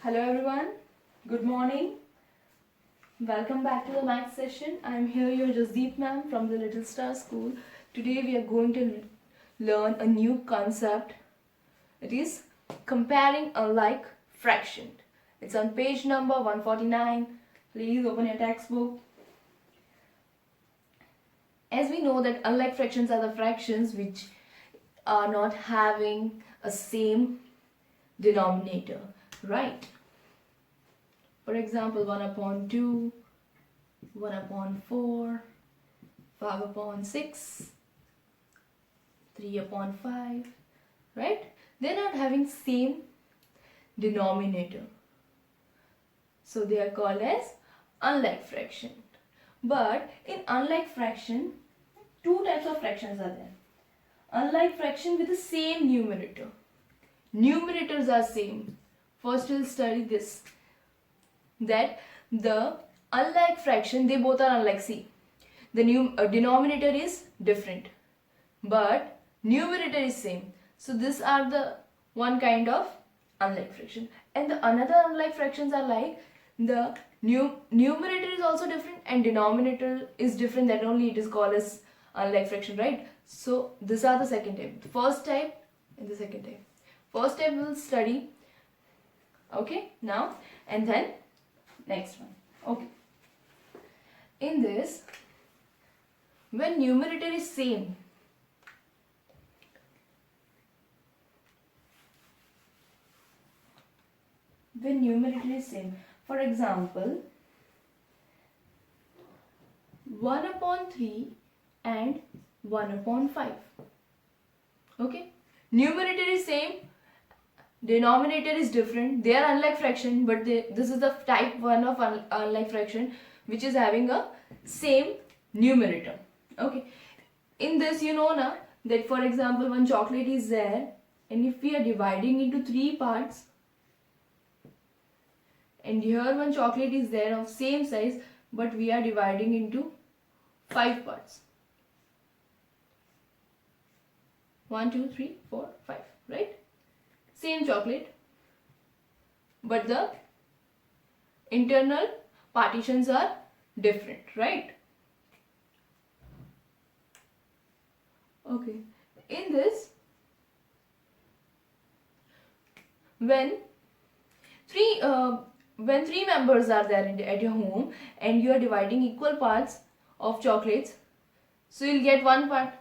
Hello everyone, good morning. Welcome back to the math session. I am here, your Jasdeep ma'am from the Little Star School. Today we are going to learn a new concept. It is comparing unlike fraction. It's on page number 149. Please open your textbook. As we know that unlike fractions are the fractions which are not having a same denominator, right? For example, 1 upon 2, 1 upon 4, 5 upon 6, 3 upon 5, right? They're not having same denominator. So they are called as unlike fraction. But in unlike fraction, two types of fractions are there. Unlike fraction with the same numerator. Numerators are same. First we'll study this. That the unlike fraction, they both are unlike. See, the denominator is different, but numerator is same. So these are the one kind of unlike fraction. And the another unlike fractions are like the numerator is also different and denominator is different. That only it is called as unlike fraction, right? So these are the second type. The first type and the second type. First type we will study. Okay, now and then next one. Okay. In this, when numerator is same, for example, 1 upon 3 and 1 upon 5. Okay, numerator is same, denominator is different. They are unlike fraction, but this is the type 1 of unlike fraction which is having a same numerator. Okay, in this you know now that for example one chocolate is there, and if we are dividing into 3 parts, and here one chocolate is there of same size, but we are dividing into 5 parts. 1, 2, 3, 4, 5, right? Same chocolate, but the internal partitions are different, right? Okay, in this, when three members are there at your home and you are dividing equal parts of chocolates, so you'll get one part,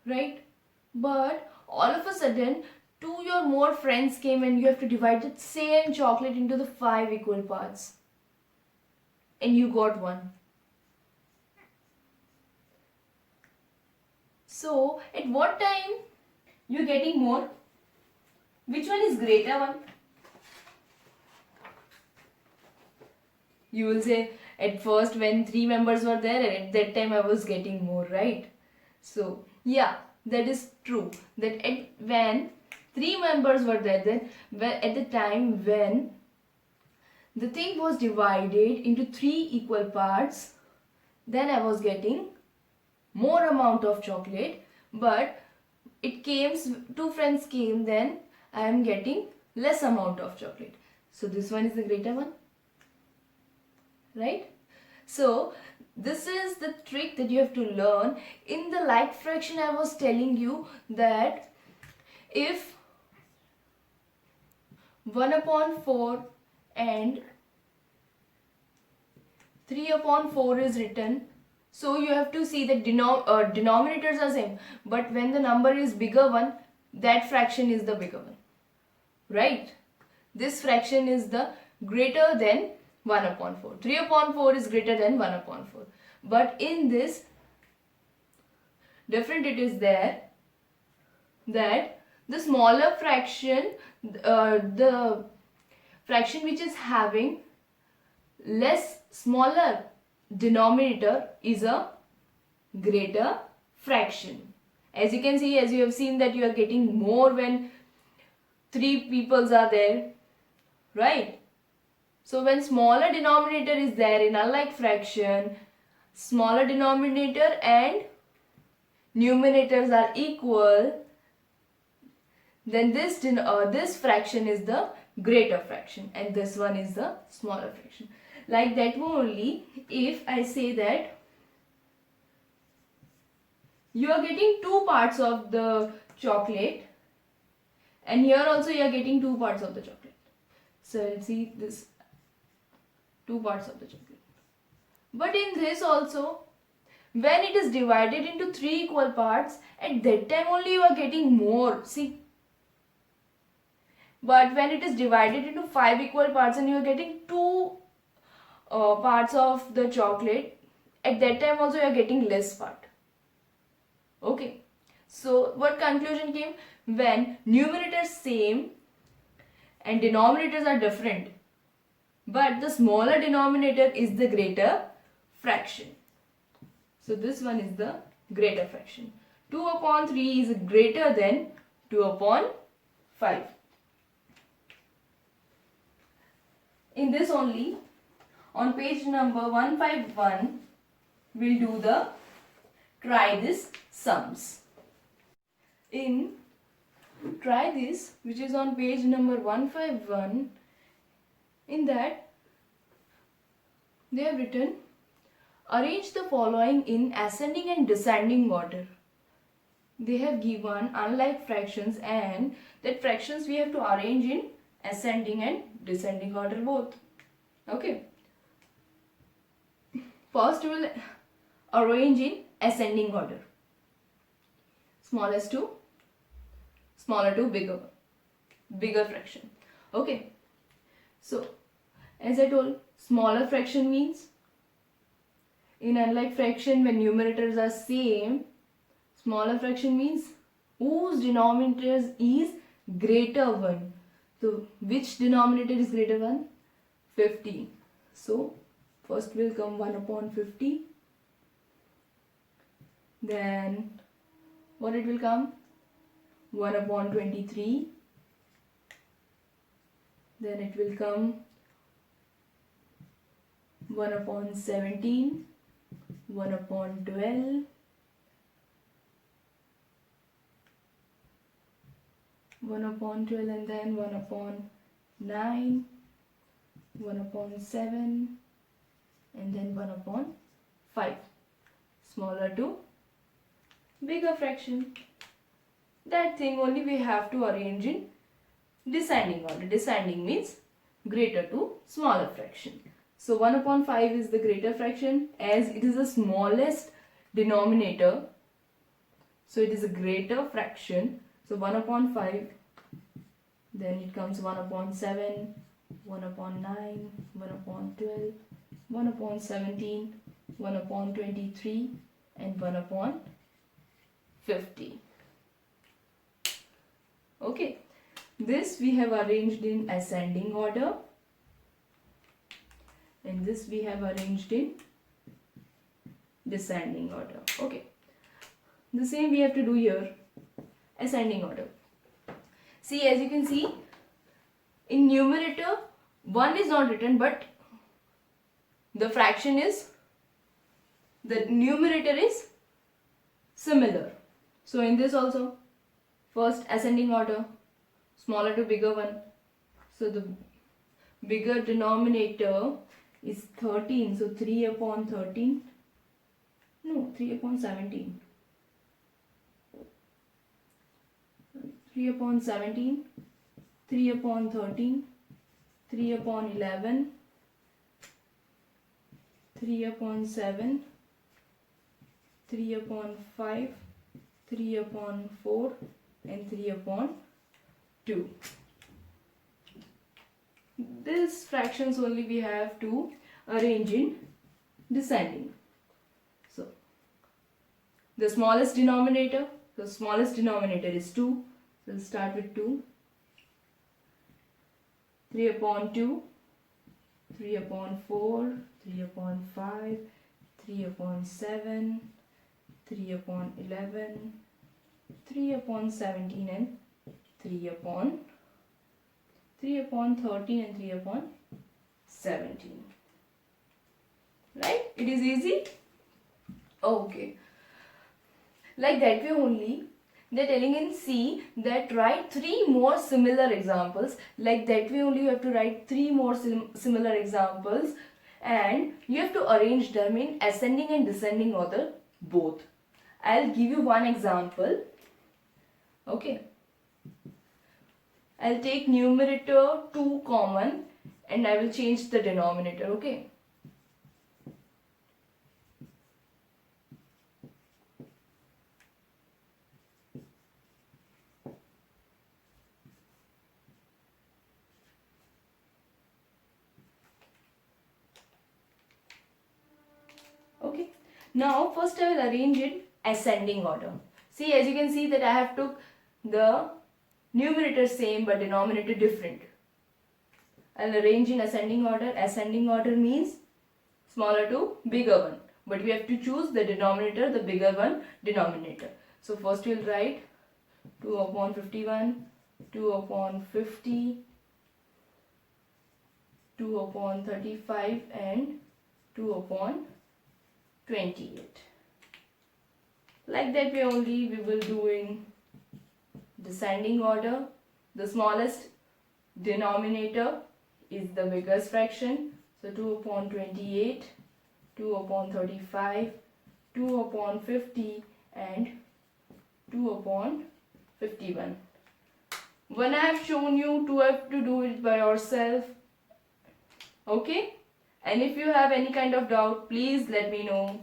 right? But all of a sudden 2 or more friends came and you have to divide the same chocolate into the 5 equal parts, and you got one. So at what time you're getting more? Which one is greater one? You will say at first when 3 members were there, at that time I was getting more, right? So yeah, that is true. That when 3 members were there, then at the time when the thing was divided into 3 equal parts, then I was getting more amount of chocolate. But it came, 2 friends came, then I am getting less amount of chocolate. So this one is the greater one, right? So this is the trick that you have to learn. In the like fraction, I was telling you that if 1 upon 4 and 3 upon 4 is written, so you have to see that denominators are same, but when the number is bigger one, that fraction is the bigger one, right? This fraction is the greater than 1 upon 4. 3 upon 4 is greater than 1 upon 4. But in this, different it is there that the smaller fraction, the fraction which is having smaller denominator is a greater fraction. As you can see, as you have seen that you are getting more when 3 peoples are there, right? So when smaller denominator is there in unlike fraction, smaller denominator and numerators are equal, then this fraction is the greater fraction and this one is the smaller fraction. Like that only, if I say that you are getting 2 parts of the chocolate and here also you are getting 2 parts of the chocolate. So I'll see this 2 parts of the chocolate. But in this also, when it is divided into 3 equal parts, at that time only you are getting more. See. But when it is divided into 5 equal parts and you are getting 2 parts of the chocolate, at that time also you are getting less part. Okay. So what conclusion came? When numerators same and denominators are different, but the smaller denominator is the greater fraction. So this one is the greater fraction. 2 upon 3 is greater than 2 upon 5. In this only, on page number 151, we'll do the try this sums. In try this, which is on page number 151, in that they have written arrange the following in ascending and descending order. They have given unlike fractions and that fractions we have to arrange in ascending and descending order both. Okay. First we will arrange in ascending order. Smallest to smaller to bigger fraction. Okay. So as I told, smaller fraction means in unlike fraction when numerators are same, smaller fraction means whose denominator is greater 1. So which denominator is greater 1? 50. So first will come 1 upon 50. Then what it will come? 1 upon 23. Then it will come 1 upon 17. 1 upon 12. 1 upon 12 and then 1 upon 9. 1 upon 7 and then 1 upon 5. Smaller to bigger fraction. That thing only we have to arrange in descending order. Descending means greater to smaller fraction. So 1 upon 5 is the greater fraction as it is the smallest denominator. So it is a greater fraction. So 1 upon 5, then it comes 1 upon 7, 1 upon 9, 1 upon 12, 1 upon 17, 1 upon 23 and 1 upon 50. Okay, this we have arranged in ascending order and this we have arranged in descending order. Okay, the same we have to do here, ascending order. See, as you can see, in numerator 1 is not written but the fraction is, the numerator is similar. So in this also, first ascending order, smaller to bigger one. So the bigger denominator is 13. So 3 upon 13. No, 3 upon 17. 3 upon 17. 3 upon 13. 3 upon 11. 3 upon 7. 3 upon 5. 3 upon 4. And 3 upon 2. These fractions only we have to arrange in descending. So the smallest denominator is 2. So we'll start with 2. 3 upon 2, 3 upon 4, 3 upon 5, 3 upon 7, 3 upon 11, 3 upon 17 and 3 upon 13 and 3 upon 17. Right? It is easy? Okay. Like that way only, they're telling in C that write 3 more similar examples. Like that way only you have to write 3 more similar examples, and you have to arrange them in ascending and descending order both. I'll give you one example. Okay. I'll take numerator 2 common and I will change the denominator. Okay. Okay. Now first I will arrange it ascending order. See, as you can see that I have took the numerator same but denominator different. I'll arrange in ascending order. Ascending order means smaller to bigger one. But we have to choose the denominator, the bigger one denominator. So first we'll write 2 upon 51, 2 upon 50, 2 upon 35 and 2 upon 28. Like that way only we will do in descending order. The smallest denominator is the biggest fraction. So 2 upon 28, 2 upon 35, 2 upon 50 and 2 upon 51. When I have shown you to have to do it by yourself. Okay? And if you have any kind of doubt, please let me know.